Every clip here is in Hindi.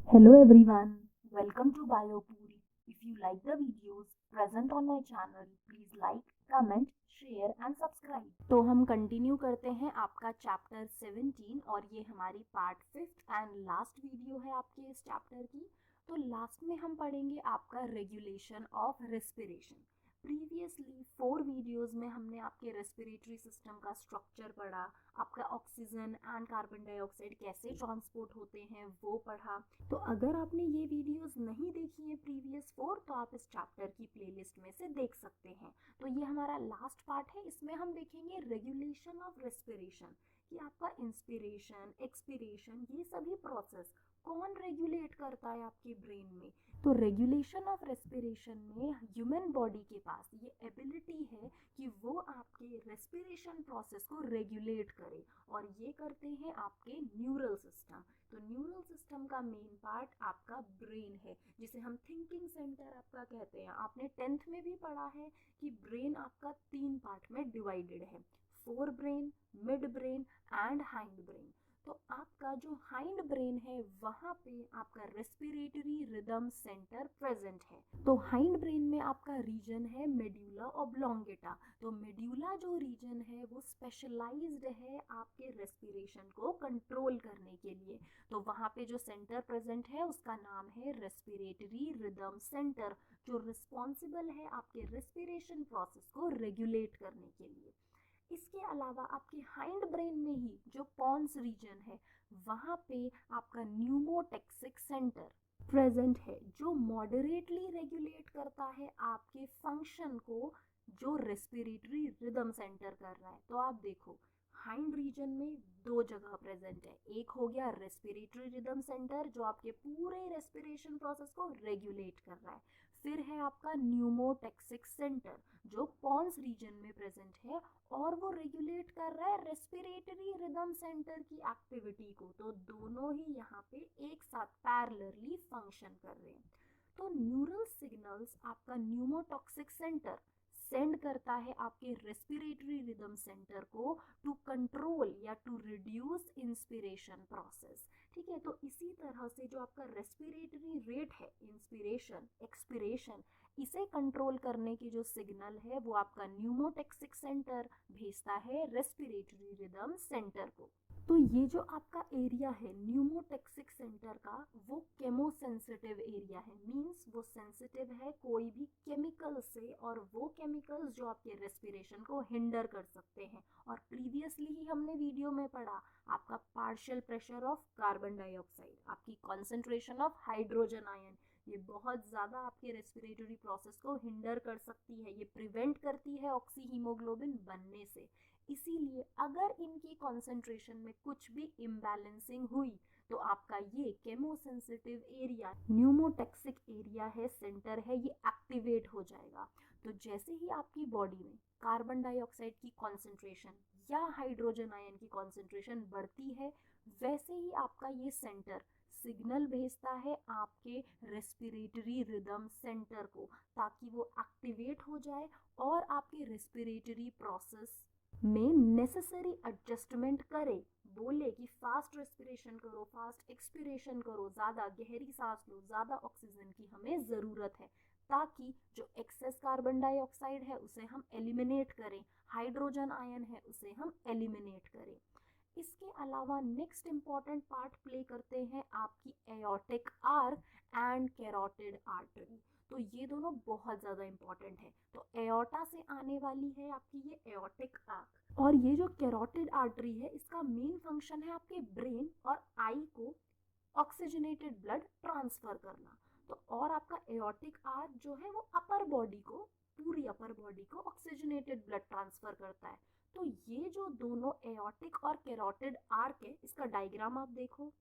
Hello everyone, welcome to BioPuri. If you like the videos present on my channel, please like, comment, share and subscribe. तो हम कंटिन्यू करते हैं आपका चैप्टर 17 और ये हमारी part 5th and last video है आपके इस चैप्टर की। तो लास्ट में हम पढ़ेंगे आपका regulation of respiration. Previously 4 videos में हमने आपके रेस्पिरेटरी सिस्टम का स्ट्रक्चर पढ़ा, आपका ऑक्सीजन एंड कार्बन डाइऑक्साइड कैसे ट्रांसपोर्ट होते हैं वो पढ़ा। तो अगर आपने ये वीडियोस नहीं देखी है प्रीवियस 4 तो आप इस चैप्टर की प्लेलिस्ट में से देख सकते हैं। तो ये हमारा लास्ट पार्ट है, इसमें हम देखेंगे रेगुलेशन ऑफ रेस्पिरेशन कि आपका इंस्पिरेशन एक्सपिरेशन ये सभी प्रोसेस कौन रेगुलेट करता है आपके ब्रेन में। तो रेगुलेशन ऑफ रेस्पिरेशन में ह्यूमन बॉडी के पास ये एबिलिटी है कि वो आपके रेस्पिरेशन प्रोसेस को रेगुलेट करे और ये करते हैं आपके न्यूरल सिस्टम। तो न्यूरल सिस्टम का मेन पार्ट आपका ब्रेन है जिसे हम थिंकिंग सेंटर आपका कहते हैं। आपने 10th में भी पढ़ा है कि ब्रेन आपका 3 पार्ट में डिवाइडेड है, fore brain, mid brain and hind brain. तो आपका जो हाइंड ब्रेन है वहाँ पे आपका रेस्पिरेटरी रिदम सेंटर प्रेजेंट है। तो हाइंड ब्रेन में आपका रीजन है मेड्यूला ऑब्लोंगेटा। तो मेड्यूला जो रीजन है वो स्पेशलाइज्ड है आपके रेस्पिरेशन को कंट्रोल करने के लिए। तो वहाँ पे जो सेंटर प्रेजेंट है उसका नाम है रेस्पिरेटरी रिदम सेंटर, जो रिस्पॉन्सिबल है आपके रेस्पिरेशन प्रोसेस को रेगुलेट करने के लिए। इसके अलावा आपके हाइंड ब्रेन में ही जो पॉन्स रीजन है वहाँ पे आपका न्यूमोटेक्सिक सेंटर प्रेजेंट है, जो मॉडरेटली रेगुलेट करता है आपके फंक्शन को जो रेस्पिरेटरी रिदम सेंटर कर रहा है। तो आप देखो हाइंड रीजन में 2 जगह प्रेजेंट है, एक हो गया रेस्पिरेटरी रिदम सेंटर जो आपके पूरे रेस्पिरेशन प्रोसेस को रेगुलेट कर रहा है। फिर है आपका न्यूमोटेक्सिक सेंटर जो पॉन्स रीजन में प्रेजेंट है और वो रेगुलेट कर रहा है रेस्पिरेटरी रिदम सेंटर की एक्टिविटी को। तो दोनों ही यहाँ पे एक साथ पैरेलली फंक्शन कर रहे हैं। तो न्यूरल सिग्नल्स आपका न्यूमोटॉक्सिक सेंटर सेंड करता है आपके रेस्पिरेटरी रिदम सेंटर को टू कंट्रोल या टू रिड्यूस इंस्पिरेशन प्रोसेस। ठीक है, तो इसी तरह से जो आपका रेस्पिरेटरी रेट है, इंस्पिरेशन एक्सपिरेशन, इसे कंट्रोल करने की जो सिग्नल है वो आपका न्यूमोटेक्सिक सेंटर भेजता है रेस्पिरेटरी रिदम सेंटर को। तो ये जो आपका एरिया है न्यूमोटेक्सिक सेंटर का वो केमोसेंसिटिव एरिया है, मींस वो सेंसिटिव है कोई भी केमिकल से और वो केमिकल्स जो आपके रेस्पिरेशन को हिंडर कर सकते हैं। और प्रीवियसली ही हमने वीडियो में पढ़ा आपका partial pressure of carbon dioxide, आपकी कॉन्सेंट्रेशन ऑफ हाइड्रोजन आयन, ये बहुत ज़्यादा आपके रेस्पिरेटरी प्रोसेस को हिंडर कर सकती है, ये प्रिवेंट करती है ऑक्सी हीमोग्लोबिन बनने से। इसीलिए अगर इनकी कॉन्सेंट्रेशन में कुछ भी इम्बैलेंसिंग हुई तो आपका ये केमोसेंसिटिव एरिया न्यूमोटेक्सिक एरिया है, सेंटर है, ये एक्टिवेट हो जाएगा। तो जैसे ही आपकी बॉडी में कार्बन डाइऑक्साइड की कॉन्सेंट्रेशन या हाइड्रोजन आयन की कॉन्सेंट्रेशन बढ़ती है वैसे ही आपका ये सेंटर सिग्नल भेजता है आपके रेस्पिरेटरी रिदम सेंटर को ताकि वो एक्टिवेट हो जाए और आपके रेस्पिरेटरी प्रोसेस में नेसेसरी एडजस्टमेंट करे, बोले कि फास्ट रेस्पिरेशन करो, फास्ट एक्सपिरेशन करो, ज़्यादा गहरी सांस लो, ज़्यादा ऑक्सीजन की हमें ज़रूरत है, ताकि जो एक्सेस कार्बन डाइऑक्साइड है उसे हम एलिमिनेट करें, हाइड्रोजन आयन है उसे हम एलिमिनेट करें। इसके अलावा नेक्स्ट इम्पॉर्टेंट पार्ट प्ले करते हैं आपकी एयोर्टिक आर्क एंड कैरोटिड आर्टरी। तो ये दोनों बहुत ज़्यादा इम्पॉर्टेंट है। तो एयोर्टा से आने वाली है आपकी ये एयोर्टिक आर्क, और ये जो कैरोटिड आर्टरी है इसका मेन फंक्शन है आपके ब्रेन और आई को ऑक्सीजनेटेड ब्लड ट्रांसफर करना। तो और आपका एयोर्टिक आर्क जो है वो अपर बॉडी को, पूरी अपर बॉडी को ऑक्सीजनेटेड ब्लड ट्रांसफर करता है। तो ये जो दोनों एयोर्टिक और कैरोटिड आर्क है इसका डायग्राम आप देखो।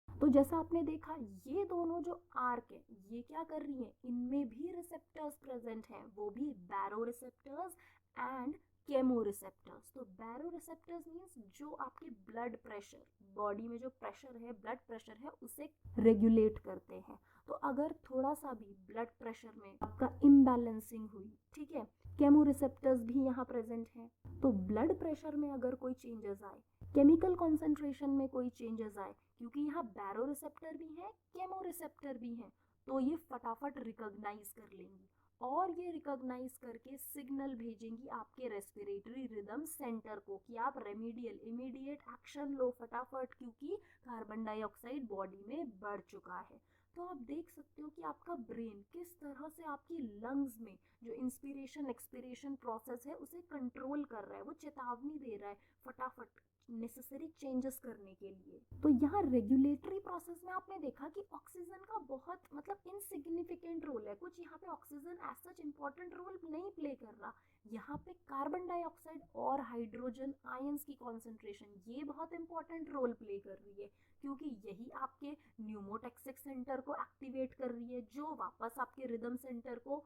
तो जैसा आपने देखा ये दोनों जो आर्क है ये क्या कर रही है, इनमें भी रिसेप्टर्स प्रेजेंट हैं, वो भी बैरो रिसेप्टर्स एंड केमो रिसेप्टर्स। तो बैरो रिसेप्टर्स मीन्स जो आपके ब्लड प्रेशर, बॉडी में जो प्रेशर है, ब्लड प्रेशर है उसे रेगुलेट करते हैं। तो अगर थोड़ा सा भी ब्लड प्रेशर में आपका इम्बैलेंसिंग हुई, ठीक है, केमोरिसेप्टर्स भी यहाँ प्रेजेंट हैं। तो ब्लड प्रेशर में अगर कोई चेंजेस आए, केमिकल कॉन्सेंट्रेशन में कोई चेंजेस आए, क्योंकि यहाँ बैरोरिसेप्टर भी है, केमोरिसेप्टर भी है, तो ये फटाफट रिकॉग्नाइज कर लेंगी और ये रिकॉग्नाइज करके सिग्नल भेजेंगी आपके रेस्पिरेटरी रिदम सेंटर को कि आप रेमेडियल इमीडिएट एक्शन लो फटाफट, क्योंकि कार्बन डाइऑक्साइड बॉडी में बढ़ चुका है। तो आप देख सकते हो कि आपका ब्रेन किस तरह से आपकी लंग्स में जो इंस्पिरेशन एक्सपिरेशन प्रोसेस है उसे कंट्रोल कर रहा है, वो चेतावनी दे रहा है फटाफट नेसेसरी चेंजेस करने के लिए। तो यहाँ रेगुलेटरी प्रोसेस में आपने देखा कि ऑक्सीजन का बहुत मतलब इनसिग्निफिकेंट रोल है, कुछ यहाँ पे oxygen as such important role नहीं प्ले कर रहा। यहाँ पे कार्बन डाइऑक्साइड और हाइड्रोजन आयंस की कॉन्सेंट्रेशन ये बहुत इंपॉर्टेंट रोल प्ले कर रही है, क्योंकि यही आपके न्यूमोटैक्सिक सेंटर को एक्टिवेट कर रही है, जो वापस आपके रिदम सेंटर को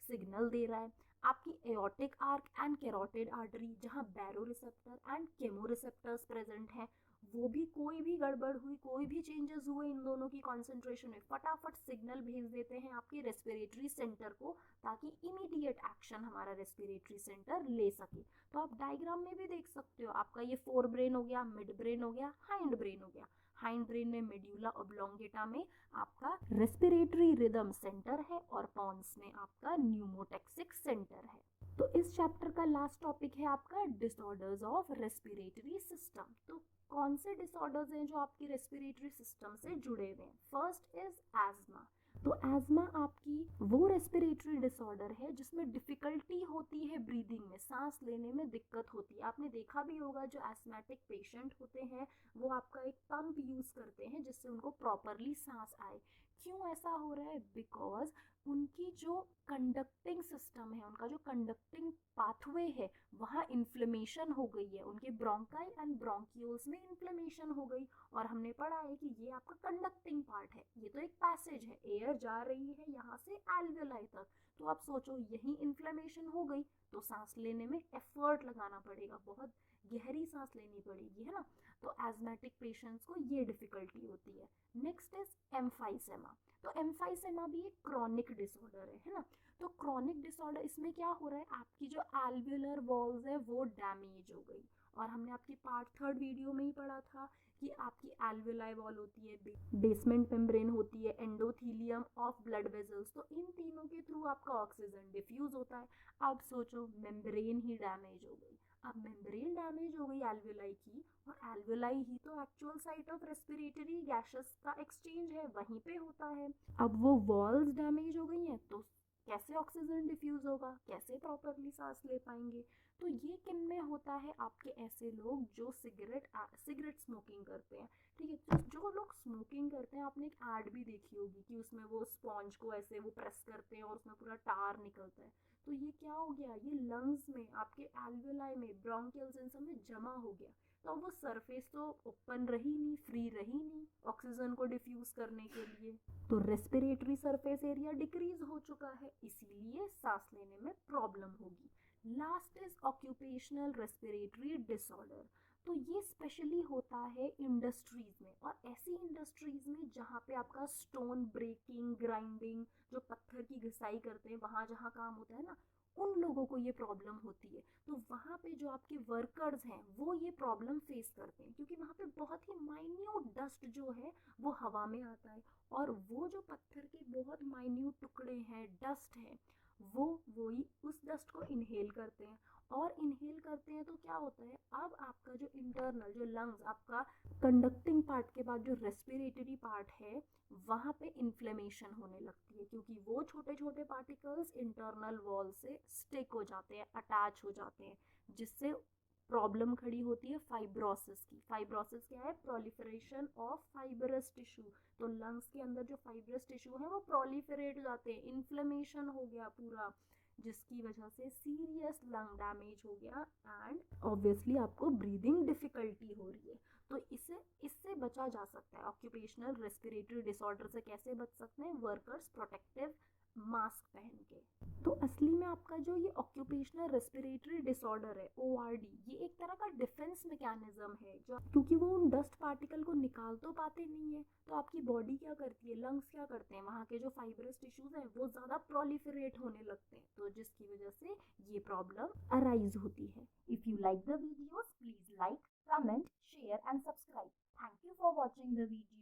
सिग्नल दे रहा है। आपकी aortic arch and carotid artery जहां बैरोरिसेप्टर एंड केमोरिसेप्टर्स प्रेजेंट हैं, वो भी कोई भी गड़बड़ हुई, कोई भी चेंजेस हुए इन दोनों की कॉन्सेंट्रेशन में, फटाफट सिग्नल भेज देते हैं आपके रेस्पिरेटरी सेंटर को, ताकि इमीडिएट एक्शन हमारा रेस्पिरेटरी सेंटर ले सके। तो आप डायग्राम में भी देख सकते हो, आपका ये फोर ब्रेन हो गया, मिड ब्रेन हो गया, हाइंड ब्रेन हो गया। हाइंड ब्रेन में मेड्यूला ऑब्लोंगेटा में आपका रेस्पिरेटरी रिदम सेंटर है और पॉन्स में आपका न्यूमोटैक्सिक सेंटर है। तो इस चैप्टर का लास्ट टॉपिक है आपका डिसऑर्डर्स ऑफ रेस्पिरेटरी सिस्टम। तो कौन से डिसऑर्डर्स हैं जो आपकी रेस्पिरेटरी सिस्टम से जुड़े हुए हैं? First is asthma. तो एज्मा आपकी वो रेस्पिरेटरी डिसऑर्डर है जिसमें डिफिकल्टी होती है ब्रीदिंग में, सांस लेने में दिक्कत होती है। आपने देखा भी होगा जो एस्थमेटिक पेशेंट होते हैं वो आपका एक पंप यूज करते हैं जिससे उनको प्रॉपरली सांस आए। क्यों ऐसा हो रहा है? बिकॉज उनकी जो कंडक्टिंग सिस्टम है, उनका जो कंडक्टिंग पाथवे है, वहाँ इन्फ्लेमेशन हो गई है, उनके ब्रोंकाई एंड ब्रोंक्यूल्स में इन्फ्लेमेशन हो गई। और हमने पढ़ा है कि ये आपका कंडक्टिंग पार्ट है, ये तो एक पैसेज है, एयर जा रही है यहाँ से एल्वेलाई तक। तो आप सोचो यही इन्फ्लेमेशन हो गई तो सांस लेने में एफर्ट लगाना पड़ेगा, बहुत गहरी सांस लेनी पड़ेगी, है ना। तो एस्थमेटिक पेशेंट्स को ये डिफिकल्टी होती है। Next is emphysema. तो एम्फाइसेमा भी एक क्रॉनिक डिसऑर्डर है ना। तो क्रॉनिक डिसऑर्डर इसमें क्या हो रहा है, आपकी जो एल्वेलर वॉल्स है वो डैमेज हो गई। और हमने आपकी पार्ट 3 वीडियो में ही पढ़ा था कि आपकी एल्वेलाई वॉल होती है, बेसमेंट मेम्ब्रेन होती है, एंडोथीलियम ऑफ ब्लड वेजल्स, तो इन तीनों के थ्रू आपका ऑक्सीजन डिफ्यूज होता है। अब सोचो मेम्ब्रेन ही डैमेज हो गई। अब मेम्ब्रेन डैमेज हो गई एल्वेलाई की, और एल्वेलाई ही तो actual site of respiratory gases का एक्सचेंज है, वहीं पे होता है। अब वो वॉल्स डैमेज हो गई हैं तो कैसे ऑक्सीजन डिफ्यूज होगा, कैसे प्रॉपरली सांस ले पाएंगे? तो ये किन में होता है? आपके ऐसे लोग जो सिगरेट स्मोकिंग करते हैं, ठीक है। तो जो लोग स्मोकिंग करते हैं, आपने एक एड भी देखी होगी कि उसमें वो स्पॉन्ज को ऐसे वो प्रेस करते हैं और उसमें पूरा टार निकलता है। तो ये क्या हो गया, ये लंग्स में, आपके एल्वेलाई में, ब्रोंकियल्स इन सब में जमा हो गया। तो वो सरफेस तो ओपन रही नहीं, फ्री रही नहीं ऑक्सीजन को डिफ्यूज करने के लिए, तो रेस्पिरेटरी सरफेस एरिया डिक्रीज हो चुका है, इसीलिए सांस लेने में प्रॉब्लम होगी। Last is occupational respiratory disorder. तो ये स्पेशली होता है इंडस्ट्रीज में, और ऐसी इंडस्ट्रीज में जहाँ पे आपका स्टोन ब्रेकिंग, ग्राइंडिंग, जो पत्थर की घिसाई करते हैं, वहाँ जहाँ काम होता है ना, उन लोगों को ये प्रॉब्लम होती है। तो वहाँ पे जो आपके वर्कर्स हैं वो ये प्रॉब्लम फेस करते हैं, क्योंकि वहाँ पे बहुत ही माइन्यूट डस्ट जो है वो हवा में आता है, और वो जो पत्थर के बहुत माइन्यूट टुकड़े हैं, डस्ट है, वो वही उस डस्ट को इनहेल करते हैं। और इनहेल करते हैं तो क्या होता है, अब आपका जो इंटरनल जो लंग्स, आपका कंडक्टिंग पार्ट के बाद जो रेस्पिरेटरी पार्ट है, वहाँ पे इन्फ्लेमेशन होने लगती है, क्योंकि वो छोटे छोटे पार्टिकल्स इंटरनल वॉल से स्टिक हो जाते हैं, अटैच हो जाते हैं, जिससे प्रॉब्लम खड़ी होती है फाइब्रोसिस की। फाइब्रोसिस क्या है? Proliferation of fibrous tissue. तो लंग्स के अंदर जो फाइब्रस टिश्यू है वो प्रोलिफरेट हो जाते हैं, इन्फ्लेमेशन हो गया पूरा, जिसकी वजह से सीरियस लंग डैमेज हो गया एंड ऑब्वियसली आपको ब्रीदिंग डिफिकल्टी हो रही है। तो इससे बचा जा सकता है। ऑक्यूपेशनल रेस्पिरेटरी डिसऑर्डर से कैसे बच सकते हैं? वर्कर्स प्रोटेक्टिव मास्क पहन के। तो असली में आपका जो ये ऑक्यूपेशनल रेस्पिरेटरी डिसऑर्डर है ORD, ये एक तरह का डिफेंस मैकेनिज्म है, जो क्योंकि वो उन डस्ट पार्टिकल को निकाल तो पाते नहीं है, तो आपकी बॉडी क्या करती है, लंग्स क्या करते हैं, वहाँ के जो फाइब्रस टिश्यूज हैं वो ज़्यादा प्रोलिफरेट होने लगते हैं, तो जिसकी वजह से ये प्रॉब्लम अराइज होती है। If you like the videos, please like, comment, share and subscribe. Thank you for watching the video.